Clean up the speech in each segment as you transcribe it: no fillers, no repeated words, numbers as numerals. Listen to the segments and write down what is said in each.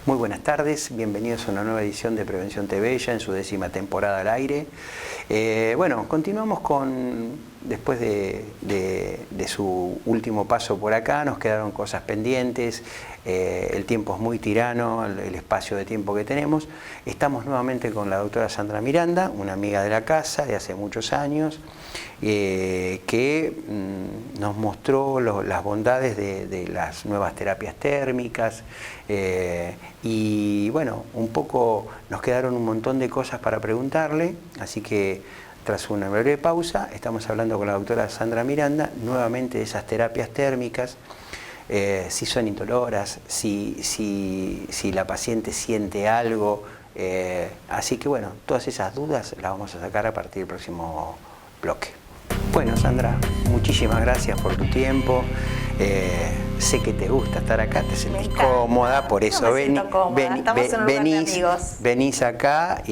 Muy buenas tardes, bienvenidos a una nueva edición de Prevención TV, ya en su 10ª temporada al aire. Bueno, continuamos después de su último paso por acá, nos quedaron cosas pendientes, el tiempo es muy tirano, el espacio de tiempo que tenemos. Estamos nuevamente con la doctora Sandra Miranda, una amiga de la casa de hace muchos años, que nos mostró las bondades de las nuevas terapias térmicas, y bueno, un poco nos quedaron un montón de cosas para preguntarle, así que tras una breve pausa estamos hablando con la doctora Sandra Miranda nuevamente de esas terapias térmicas, si son indoloras, si la paciente siente algo, así que bueno, todas esas dudas las vamos a sacar a partir del próximo bloque. Bueno, Sandra, muchísimas gracias por tu tiempo. Sé que te gusta estar acá, te sentís cómoda, por eso venís acá,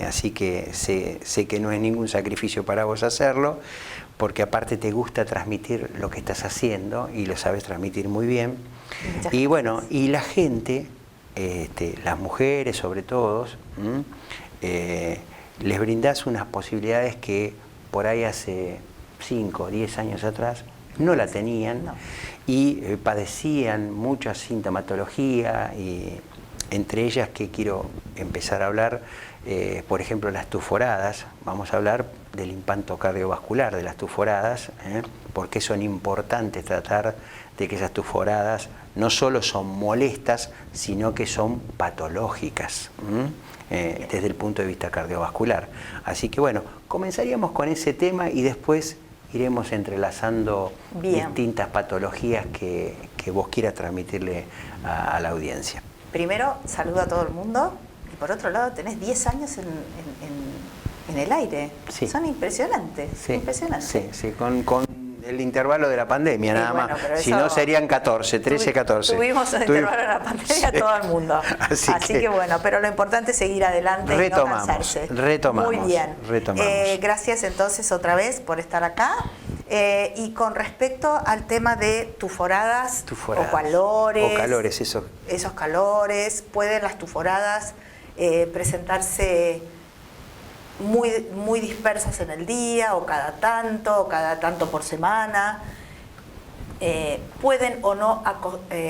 así que sé que no es ningún sacrificio para vos hacerlo, porque aparte te gusta transmitir lo que estás haciendo y lo sabes transmitir muy bien. Y bueno, y la gente, las mujeres sobre todo, les brindás unas posibilidades que por ahí hace 5 o 10 años atrás no la tenían, y padecían mucha sintomatología, y entre ellas que quiero empezar a hablar, por ejemplo, las tuforadas. Vamos a hablar del impacto cardiovascular de las tuforadas, porque son importantes tratar de que esas tuforadas no solo son molestas, sino que son patológicas, desde el punto de vista cardiovascular. Así que bueno, comenzaríamos con ese tema y después iremos entrelazando distintas patologías que vos quieras transmitirle a la audiencia. Primero, saludo a todo el mundo, y por otro lado tenés 10 años en el aire. Sí. Son impresionantes, sí, impresionantes. Sí, con el intervalo de la pandemia, nada más. Si no serían 14, 13, 14. Tuvimos el intervalo de la pandemia, sí, todo el mundo. Así que bueno, pero lo importante es seguir adelante y no cansarse. Retomamos. Muy bien. Gracias entonces otra vez por estar acá. Y con respecto al tema de tuforadas o calores. O calores, eso. Esos calores, pueden las tuforadas presentarse muy dispersas en el día, o cada tanto por semana. Pueden o no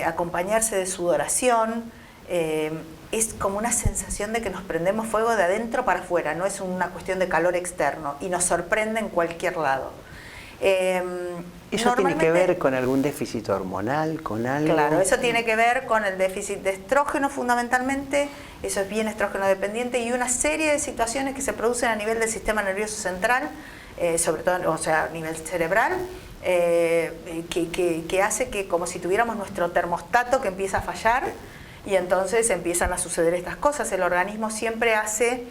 acompañarse de sudoración. Es como una sensación de que nos prendemos fuego de adentro para afuera, no es una cuestión de calor externo, y nos sorprende en cualquier lado. ¿Eso tiene que ver con algún déficit hormonal, con algo? Claro, eso tiene que ver con el déficit de estrógeno fundamentalmente, eso es bien estrógeno dependiente, y una serie de situaciones que se producen a nivel del sistema nervioso central, sobre todo, o sea, a nivel cerebral, que hace que como si tuviéramos nuestro termostato que empieza a fallar, y entonces empiezan a suceder estas cosas. El organismo siempre hace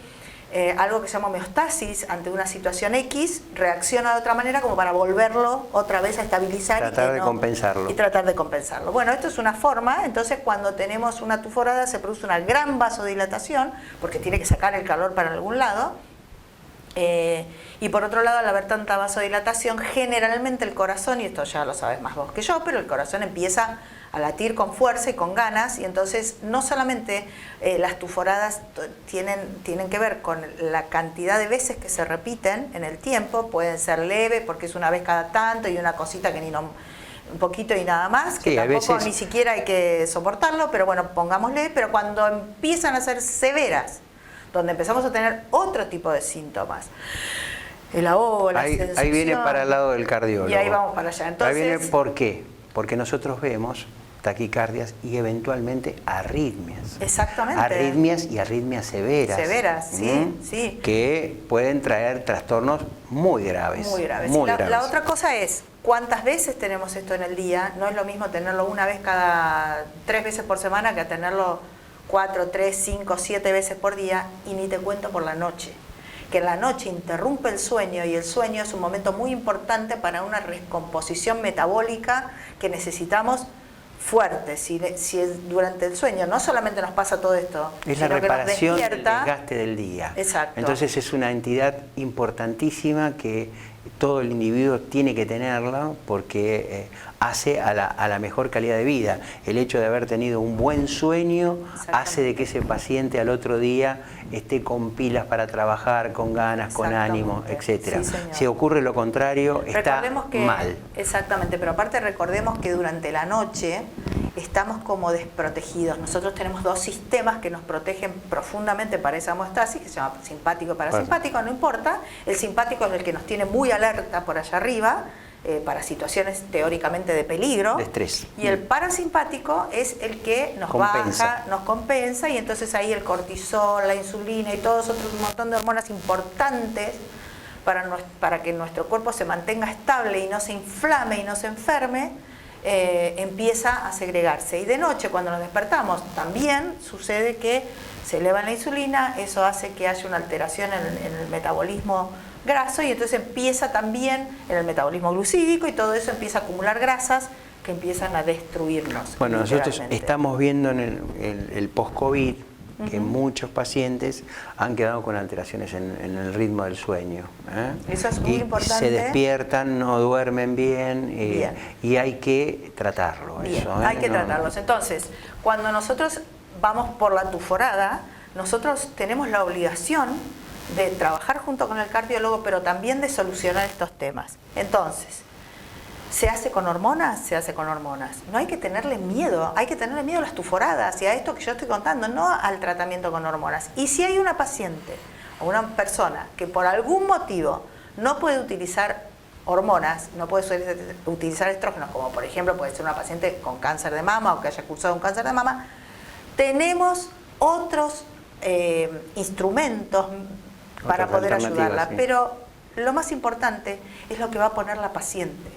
algo que se llama homeostasis ante una situación X, reacciona de otra manera como para volverlo otra vez a estabilizar y tratar de compensarlo. Bueno, esto es una forma. Entonces cuando tenemos una tuforada se produce una gran vasodilatación, porque tiene que sacar el calor para algún lado, y por otro lado, al haber tanta vasodilatación, generalmente el corazón, y esto ya lo sabes más vos que yo, pero el corazón empieza a latir con fuerza y con ganas, y entonces no solamente las tuforadas tienen que ver con la cantidad de veces que se repiten en el tiempo, pueden ser leves porque es una vez cada tanto y una cosita que un poquito y nada más, que sí, tampoco veces ni siquiera hay que soportarlo, pero bueno, pongámosle. Pero cuando empiezan a ser severas, donde empezamos a tener otro tipo de síntomas, el ahogo, la sensación, ahí viene para el lado del cardiólogo. Y ahí vamos para allá. Entonces, ahí viene, ¿por qué? Porque nosotros vemos taquicardias y eventualmente arritmias. Exactamente. Arritmias y arritmias severas. Severas, sí, sí. Que pueden traer trastornos muy graves. Muy graves. La otra cosa es, ¿cuántas veces tenemos esto en el día? No es lo mismo tenerlo una vez cada 3 veces por semana que tenerlo 4, 3, 5, 7 veces por día, y ni te cuento por la noche. Que en la noche interrumpe el sueño, y el sueño es un momento muy importante para una recomposición metabólica que necesitamos fuerte. Si es durante el sueño, no solamente nos pasa todo esto, es la reparación del desgaste del día. Exacto. Entonces es una entidad importantísima que todo el individuo tiene que tenerlo porque hace a la mejor calidad de vida. El hecho de haber tenido un buen sueño hace de que ese paciente al otro día esté con pilas para trabajar, con ganas, con ánimo, etc. Sí, si ocurre lo contrario, está mal. Exactamente, pero aparte recordemos que durante la noche estamos como desprotegidos. Nosotros tenemos dos sistemas que nos protegen profundamente para esa hemostasis, que se llama simpático y parasimpático, no importa. El simpático es el que nos tiene muy alerta por allá arriba, para situaciones teóricamente de peligro. De estrés. Y el parasimpático es el que nos baja, nos compensa, y entonces ahí el cortisol, la insulina y todos otros, un montón de hormonas importantes para que nuestro cuerpo se mantenga estable y no se inflame y no se enferme, empieza a segregarse. Y de noche, cuando nos despertamos, también sucede que se eleva la insulina, eso hace que haya una alteración en el metabolismo graso, y entonces empieza también en el metabolismo glucídico, y todo eso empieza a acumular grasas que empiezan a destruirnos. Bueno, nosotros estamos viendo en el post-COVID que muchos pacientes han quedado con alteraciones en el ritmo del sueño. Eso es muy importante. Se despiertan, no duermen bien, y hay que tratarlo. Hay que tratarlos. Entonces, cuando nosotros vamos por la tuforada, nosotros tenemos la obligación de trabajar junto con el cardiólogo, pero también de solucionar estos temas. Entonces, ¿se hace con hormonas? Se hace con hormonas. No hay que tenerle miedo, hay que tenerle miedo a las tuforadas y a esto que yo estoy contando, no al tratamiento con hormonas. Y si hay una paciente o una persona que por algún motivo no puede utilizar hormonas, no puede utilizar estrógenos, como por ejemplo puede ser una paciente con cáncer de mama o que haya cursado un cáncer de mama, tenemos otros instrumentos para poder ayudarla, sí. Pero lo más importante es lo que va a poner la paciente.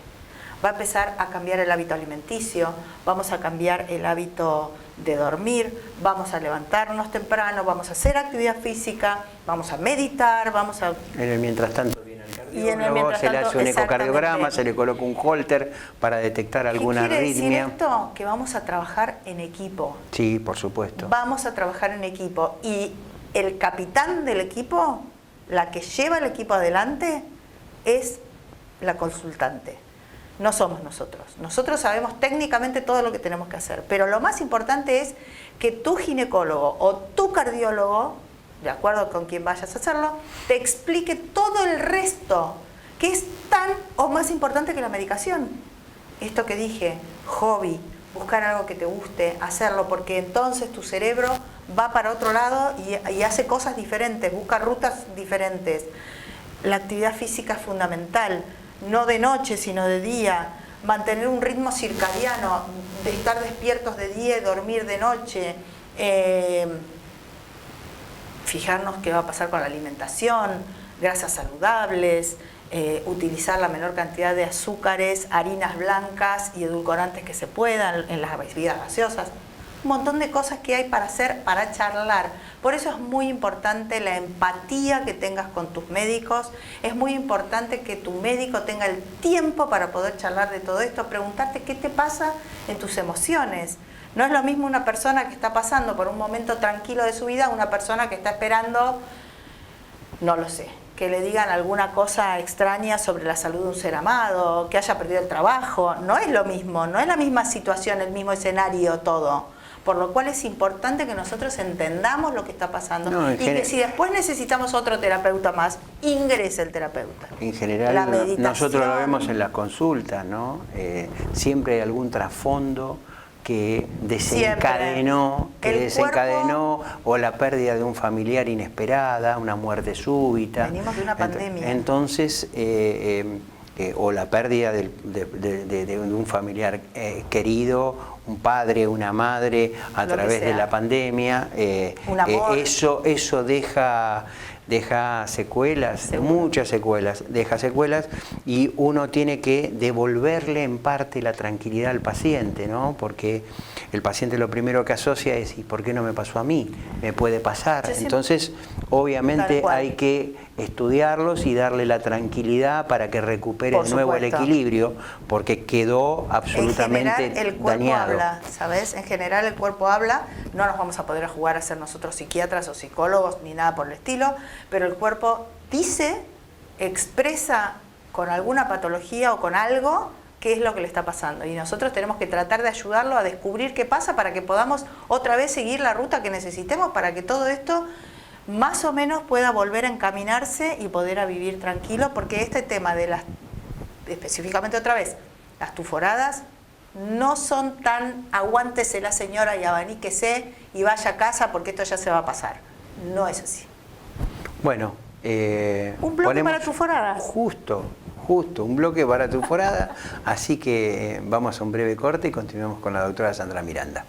Va a empezar a cambiar el hábito alimenticio, vamos a cambiar el hábito de dormir, vamos a levantarnos temprano, vamos a hacer actividad física, vamos a meditar, vamos a... En el mientras tanto viene el cardiólogo, se le hace un ecocardiograma, se le coloca un holter para detectar alguna arritmia. ¿Qué quiere decir esto? Que vamos a trabajar en equipo. Sí, por supuesto. Vamos a trabajar en equipo, y el capitán del equipo, la que lleva el equipo adelante, es la consultante. No somos nosotros. Nosotros sabemos técnicamente todo lo que tenemos que hacer, pero lo más importante es que tu ginecólogo o tu cardiólogo, de acuerdo con quien vayas a hacerlo, te explique todo el resto, que es tan o más importante que la medicación. Esto que dije, hobby, buscar algo que te guste, hacerlo, porque entonces tu cerebro va para otro lado y hace cosas diferentes, busca rutas diferentes. La actividad física es fundamental, no de noche sino de día, mantener un ritmo circadiano, de estar despiertos de día y dormir de noche, fijarnos qué va a pasar con la alimentación, grasas saludables, utilizar la menor cantidad de azúcares, harinas blancas y edulcorantes que se puedan en las bebidas gaseosas. Un montón de cosas que hay para hacer, para charlar. Por eso es muy importante la empatía que tengas con tus médicos. Es muy importante que tu médico tenga el tiempo para poder charlar de todo esto, preguntarte qué te pasa en tus emociones. No es lo mismo una persona que está pasando por un momento tranquilo de su vida a una persona que está esperando, no lo sé, que le digan alguna cosa extraña sobre la salud de un ser amado, que haya perdido el trabajo. No es lo mismo, no es la misma situación, el mismo escenario, todo. Por lo cual es importante que nosotros entendamos lo que está pasando, y que si después necesitamos otro terapeuta más, ingrese el terapeuta. En general, nosotros lo vemos en las consultas, ¿no? Siempre hay algún trasfondo que desencadenó, o la pérdida de un familiar inesperada, una muerte súbita. Venimos de una pandemia. Entonces, o la pérdida de un familiar querido, un padre, una madre, a través de la pandemia. Eso deja secuelas, muchas secuelas, y uno tiene que devolverle en parte la tranquilidad al paciente, ¿no? Porque el paciente lo primero que asocia es, ¿y por qué no me pasó a mí? ¿Me puede pasar? Entonces, obviamente hay que estudiarlos y darle la tranquilidad para que recupere de nuevo el equilibrio, porque quedó absolutamente dañado. En general, el cuerpo habla, ¿sabes? En general el cuerpo habla, no nos vamos a poder jugar a ser nosotros psiquiatras o psicólogos ni nada por el estilo, pero el cuerpo dice, expresa con alguna patología o con algo, qué es lo que le está pasando. Y nosotros tenemos que tratar de ayudarlo a descubrir qué pasa para que podamos otra vez seguir la ruta que necesitemos para que todo esto más o menos pueda volver a encaminarse y poder a vivir tranquilo, porque este tema de las, específicamente otra vez, las tuforadas, no son tan aguántese la señora y abaníquese y vaya a casa porque esto ya se va a pasar. No es así. Bueno, un bloque para tuforadas. Justo, un bloque para tuforada. Así que vamos a un breve corte y continuamos con la doctora Sandra Miranda.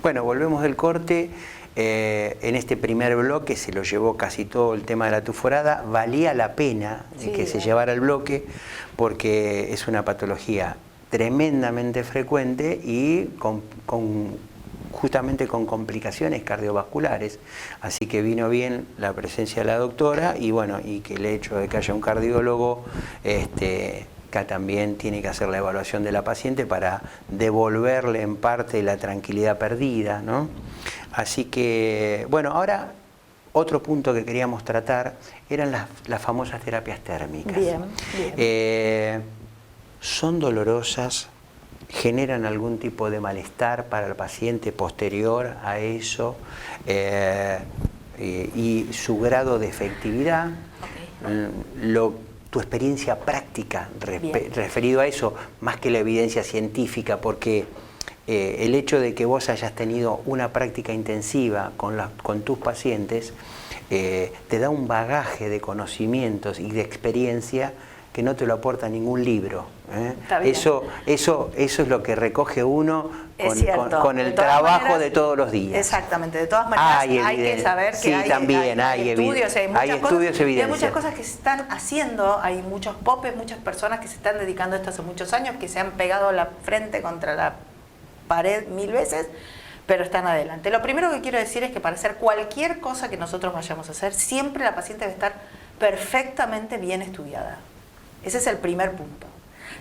Bueno, volvemos del corte. En este primer bloque se lo llevó casi todo el tema de la tuforada. Valía la pena que se llevara el bloque porque es una patología tremendamente frecuente y justamente con complicaciones cardiovasculares. Así que vino bien la presencia de la doctora y bueno, y que el hecho de que haya un cardiólogo que también tiene que hacer la evaluación de la paciente para devolverle en parte la tranquilidad perdida, ¿no? Así que, bueno, ahora otro punto que queríamos tratar eran las famosas terapias térmicas. Bien, bien. ¿Son dolorosas? ¿Generan algún tipo de malestar para el paciente posterior a eso? Y su grado de efectividad. Okay. Tu experiencia práctica referido a eso, más que la evidencia científica, porque el hecho de que vos hayas tenido una práctica intensiva con tus pacientes te da un bagaje de conocimientos y de experiencia que no te lo aporta ningún libro. Eso es lo que recoge uno con el trabajo de todos los días. Exactamente, de todas maneras hay que saber que hay estudios, hay muchas cosas que se están haciendo, hay muchos popes, muchas personas que se están dedicando a esto hace muchos años, que se han pegado la frente contra la pared 1000 veces, pero están adelante. Lo primero que quiero decir es que para hacer cualquier cosa que nosotros vayamos a hacer, siempre la paciente debe estar perfectamente bien estudiada. Ese es el primer punto.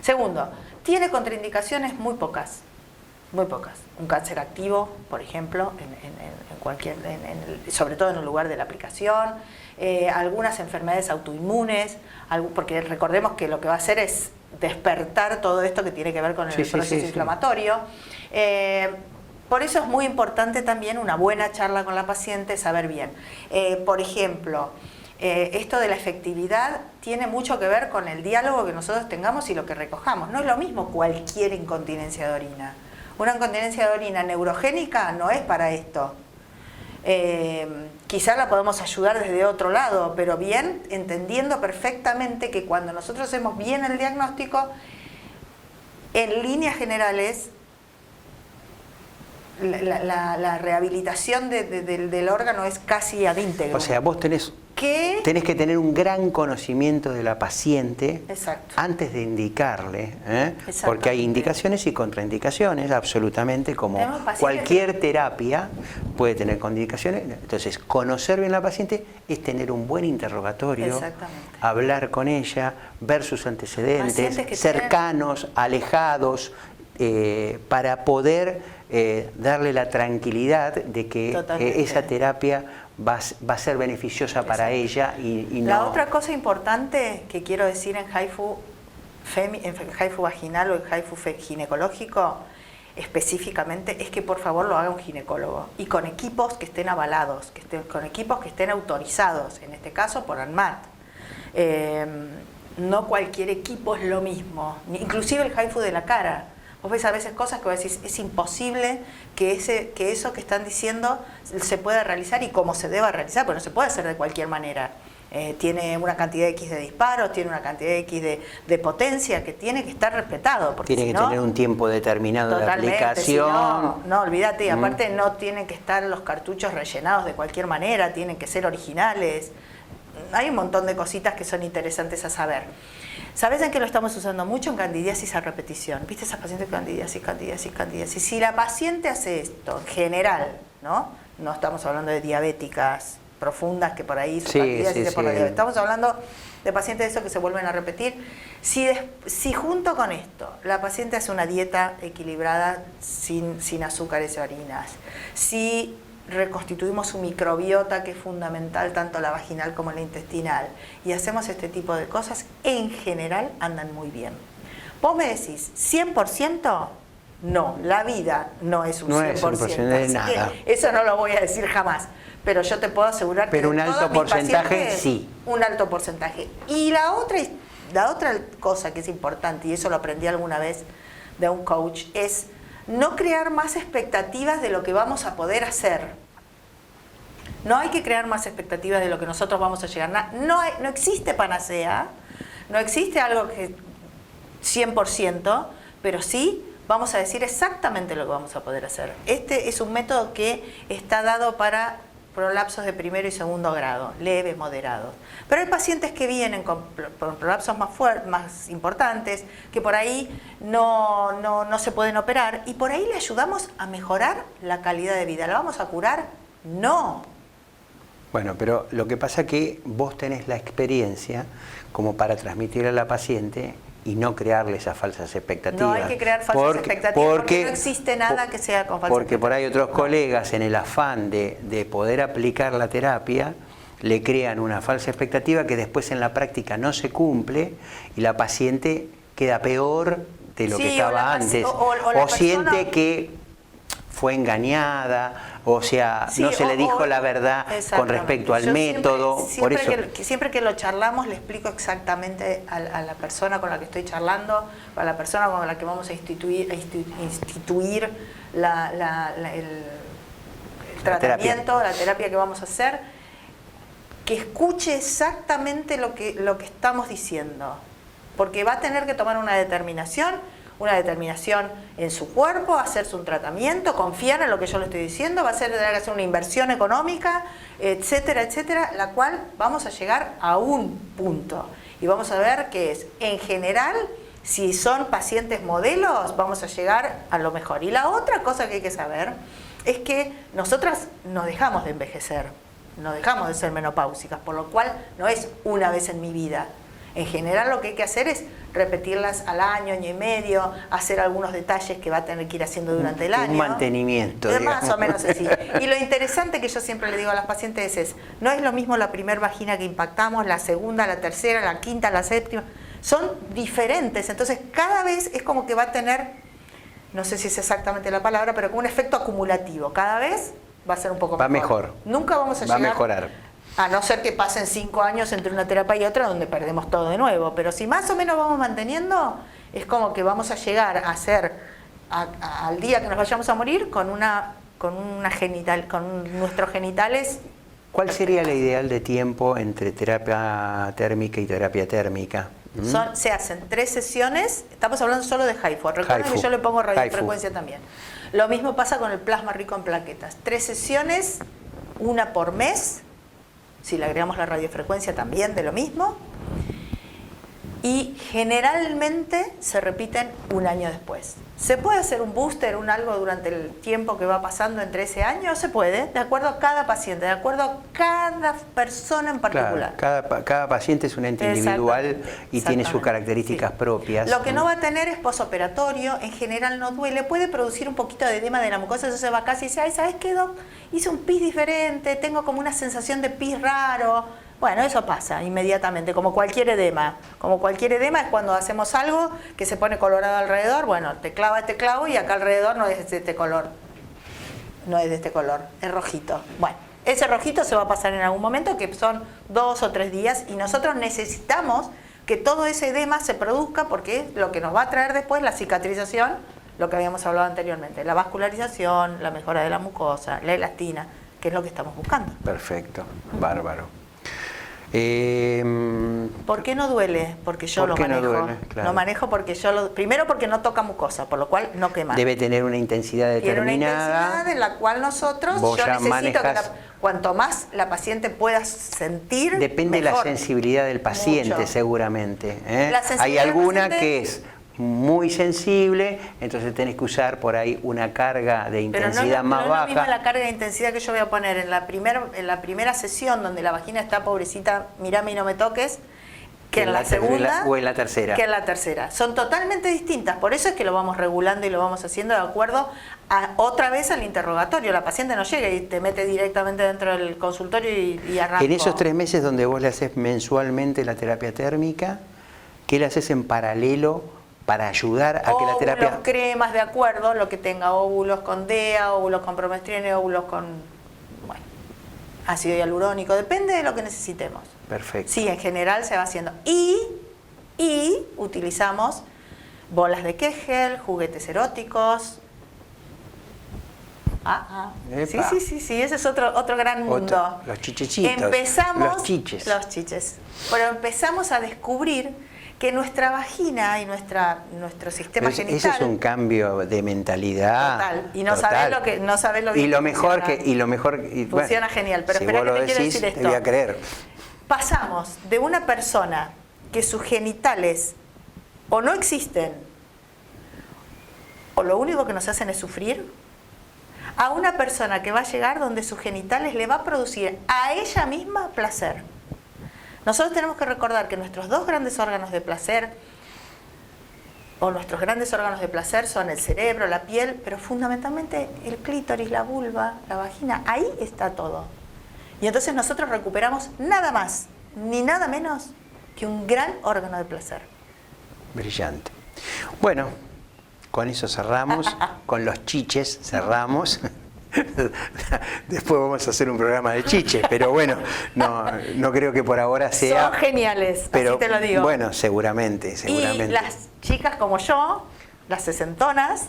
Segundo, tiene contraindicaciones muy pocas. Muy pocas. Un cáncer activo, por ejemplo, sobre todo en el lugar de la aplicación, algunas enfermedades autoinmunes, porque recordemos que lo que va a hacer es despertar todo esto que tiene que ver con el proceso inflamatorio. Por eso es muy importante también una buena charla con la paciente, saber bien. Por ejemplo, esto de la efectividad tiene mucho que ver con el diálogo que nosotros tengamos y lo que recojamos. No es lo mismo cualquier incontinencia de orina. Una incontinencia de orina neurogénica no es para esto. Quizá la podemos ayudar desde otro lado, pero bien, entendiendo perfectamente que cuando nosotros hacemos bien el diagnóstico, en líneas generales, la rehabilitación del órgano es casi ad íntegro. O sea, vos tenés que tener un gran conocimiento de la paciente. Exacto. Antes de indicarle, porque hay indicaciones y contraindicaciones, absolutamente, como cualquier terapia puede tener contraindicaciones. Entonces, conocer bien a la paciente es tener un buen interrogatorio, hablar con ella, ver sus antecedentes, cercanos, alejados, para poder darle la tranquilidad de que esa terapia va a ser beneficiosa para ella y no... La otra cosa importante que quiero decir en HIFU vaginal o en HIFU ginecológico específicamente es que por favor lo haga un ginecólogo y con equipos que estén avalados, con equipos que estén autorizados, en este caso por ANMAT. No cualquier equipo es lo mismo, inclusive el HIFU de la cara. Vos ves a veces cosas que vos decís, es imposible que eso que están diciendo se pueda realizar y cómo se deba realizar, porque no se puede hacer de cualquier manera. Tiene una cantidad X de disparos, tiene una cantidad X de potencia que tiene que estar respetado. Porque tiene que tener un tiempo determinado de aplicación. Si no, olvídate, aparte no tienen que estar los cartuchos rellenados de cualquier manera, tienen que ser originales. Hay un montón de cositas que son interesantes a saber. ¿Sabes en qué lo estamos usando mucho? En candidiasis a repetición. ¿Viste esas pacientes con candidiasis? Si la paciente hace esto, en general, ¿no? No estamos hablando de diabéticas profundas que por ahí su candidiasis es por la diabetes. Estamos hablando de pacientes de esos que se vuelven a repetir. Si junto con esto la paciente hace una dieta equilibrada sin azúcares y harinas, si reconstituimos su microbiota, que es fundamental, tanto la vaginal como la intestinal, y hacemos este tipo de cosas, en general andan muy bien. Vos me decís, ¿100%? No, la vida no es un 100%. No es un porcentaje de nada. Eso no lo voy a decir jamás, pero yo te puedo asegurar que un alto porcentaje, sí. Un alto porcentaje. Y la otra cosa que es importante, y eso lo aprendí alguna vez de un coach, es no crear más expectativas de lo que vamos a poder hacer. No hay que crear más expectativas de lo que nosotros vamos a llegar. No existe panacea, no existe algo que 100%, pero sí vamos a decir exactamente lo que vamos a poder hacer. Este es un método que está dado para prolapsos de primero y segundo grado, leves, moderados. Pero hay pacientes que vienen con prolapsos más importantes, que por ahí no se pueden operar, y por ahí le ayudamos a mejorar la calidad de vida. ¿La vamos a curar? No. Bueno, pero lo que pasa es que vos tenés la experiencia como para transmitir a la paciente y no crearle esas falsas expectativas. No hay que crear falsas expectativas porque no existe nada que sea con falsas expectativas. Porque por ahí otros colegas, en el afán de poder aplicar la terapia, le crean una falsa expectativa que después en la práctica no se cumple y la paciente queda peor de lo que estaba antes. O siente que fue engañada, o sea, no se le dijo la verdad con respecto al método. Siempre que lo charlamos le explico exactamente a la persona con la que estoy charlando, a la persona con la que vamos a instituir el tratamiento, la terapia que vamos a hacer, que escuche exactamente lo que estamos diciendo, porque va a tener que tomar una determinación en su cuerpo, hacerse un tratamiento, confiar en lo que yo le estoy diciendo, va a tener que hacer una inversión económica, etcétera, etcétera, la cual vamos a llegar a un punto. Y vamos a ver que es, en general, si son pacientes modelos, vamos a llegar a lo mejor. Y la otra cosa que hay que saber es que nosotras no dejamos de envejecer, no dejamos de ser menopáusicas, por lo cual no es una vez en mi vida. En general lo que hay que hacer es repetirlas al año, año y medio, hacer algunos detalles que va a tener que ir haciendo durante el año. Un mantenimiento. Más o menos así. Y lo interesante que yo siempre le digo a las pacientes es, no es lo mismo la primera vagina que impactamos, la segunda, la tercera, la quinta, la séptima. Son diferentes, entonces cada vez es como que va a tener, no sé si es exactamente la palabra, pero como un efecto acumulativo. Cada vez va a ser un poco mejor. Va mejor. Nunca vamos a llegar... Va a mejorar. A no ser que pasen 5 años entre una terapia y otra donde perdemos todo de nuevo. Pero si más o menos vamos manteniendo, es como que vamos a llegar a ser, al día que nos vayamos a morir, con nuestros genitales. ¿Cuál sería el ideal de tiempo entre terapia térmica y terapia térmica? Se hacen 3 sesiones, estamos hablando solo de HIFU. Recuerden que yo le pongo radiofrecuencia también. Lo mismo pasa con el plasma rico en plaquetas. 3 sesiones, una por mes. Si le agregamos la radiofrecuencia también de lo mismo, y generalmente se repiten un año después. ¿Se puede hacer un booster, un algo durante el tiempo que va pasando entre ese año? Se puede, de acuerdo a cada paciente, de acuerdo a cada persona en particular. Claro, cada paciente es un ente individual y tiene sus características propias. Lo que no va a tener es posoperatorio, en general no duele, puede producir un poquito de edema de la mucosa, eso se va a casa y dice, ay, ¿sabes qué, doc? Hice un pis diferente, tengo como una sensación de pis raro. Bueno, eso pasa inmediatamente, como cualquier edema. Como cualquier edema es cuando hacemos algo que se pone colorado alrededor, bueno, te clava este clavo y acá alrededor no es de este color. No es de este color, es rojito. Bueno, ese rojito se va a pasar en algún momento, que son 2 o 3 días, y nosotros necesitamos que todo ese edema se produzca porque es lo que nos va a traer después la cicatrización, lo que habíamos hablado anteriormente, la vascularización, la mejora de la mucosa, la elastina, que es lo que estamos buscando. Perfecto, bárbaro. ¿Por qué no duele? Porque yo lo manejo. No duele? Claro. Lo manejo porque primero porque no toca mucosa, por lo cual no quema. Debe tener una intensidad determinada. Tiene una intensidad en la cual nosotros, yo necesito que cuanto más la paciente pueda sentir, depende mejor. De la sensibilidad del paciente, mucho. Seguramente. Hay sensibilidad alguna que es muy sensible, entonces tenés que usar por ahí una carga de intensidad más baja. No es lo mismo la carga de intensidad que yo voy a poner en la primera sesión donde la vagina está pobrecita, mirame y no me toques, que en la segunda o en la tercera. Que en la tercera. Son totalmente distintas, por eso es que lo vamos regulando y lo vamos haciendo de acuerdo otra vez al interrogatorio. La paciente no llega y te mete directamente dentro del consultorio y arranca. En esos 3 meses donde vos le haces mensualmente la terapia térmica, ¿qué le haces en paralelo para ayudar a que la terapia... Óvulos, cremas, de acuerdo, lo que tenga, óvulos con DEA, óvulos con promestrina, óvulos con, bueno, ácido hialurónico, depende de lo que necesitemos. Perfecto. Sí, en general se va haciendo. Y utilizamos bolas de Kegel, juguetes eróticos. Sí, ese es otro gran mundo. Los chichecitos. Los chiches. Pero empezamos a descubrir que nuestra vagina y nuestro sistema genital... Ese es un cambio de mentalidad. Total. Y no sabés lo bien y lo mejor que funciona genial. Pero si espera vos que lo te quiero decís, decir esto. te voy a creer. Pasamos de una persona que sus genitales o no existen o lo único que nos hacen es sufrir, a una persona que va a llegar donde sus genitales le va a producir a ella misma placer. Nosotros tenemos que recordar que nuestros 2 grandes órganos de placer, o nuestros grandes órganos de placer son el cerebro, la piel, pero fundamentalmente el clítoris, la vulva, la vagina, ahí está todo. Y entonces nosotros recuperamos nada más, ni nada menos que un gran órgano de placer. Brillante. Bueno, con eso cerramos, con los chiches cerramos. Después vamos a hacer un programa de chiches, pero bueno, no creo que por ahora sea... Son geniales, pero, así te lo digo. Bueno, seguramente. Y las chicas como yo, las sesentonas,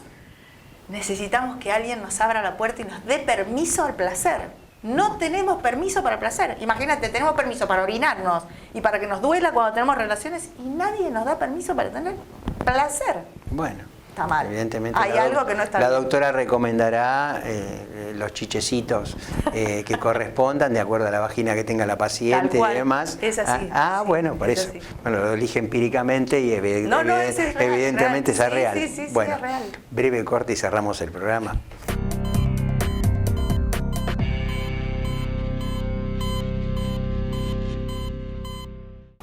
necesitamos que alguien nos abra la puerta y nos dé permiso al placer. No tenemos permiso para el placer. Imagínate, tenemos permiso para orinarnos y para que nos duela cuando tenemos relaciones y nadie nos da permiso para tener placer. Bueno. Está mal. Evidentemente hay algo que no está bien. La doctora recomendará los chichecitos que correspondan de acuerdo a la vagina que tenga la paciente y demás. Es así. Bueno, por eso. Así. Bueno, lo elige empíricamente y evidentemente es real. Sí, bueno, es real. Breve corte y cerramos el programa.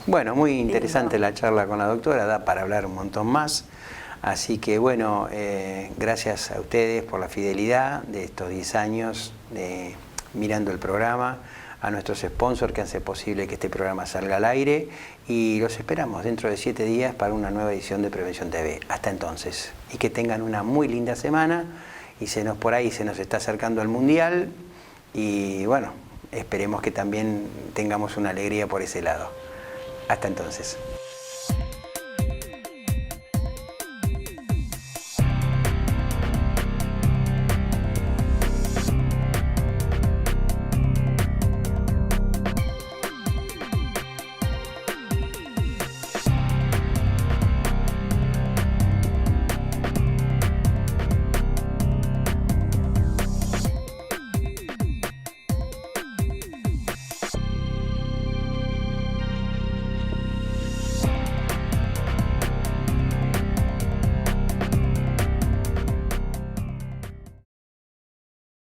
Bueno, muy interesante la charla con la doctora, da para hablar un montón más. Así que bueno, gracias a ustedes por la fidelidad de estos 10 años de mirando el programa, a nuestros sponsors que hacen posible que este programa salga al aire y los esperamos dentro de 7 días para una nueva edición de Prevención TV. Hasta entonces, y que tengan una muy linda semana y por ahí se nos está acercando el Mundial y bueno, esperemos que también tengamos una alegría por ese lado. Hasta entonces.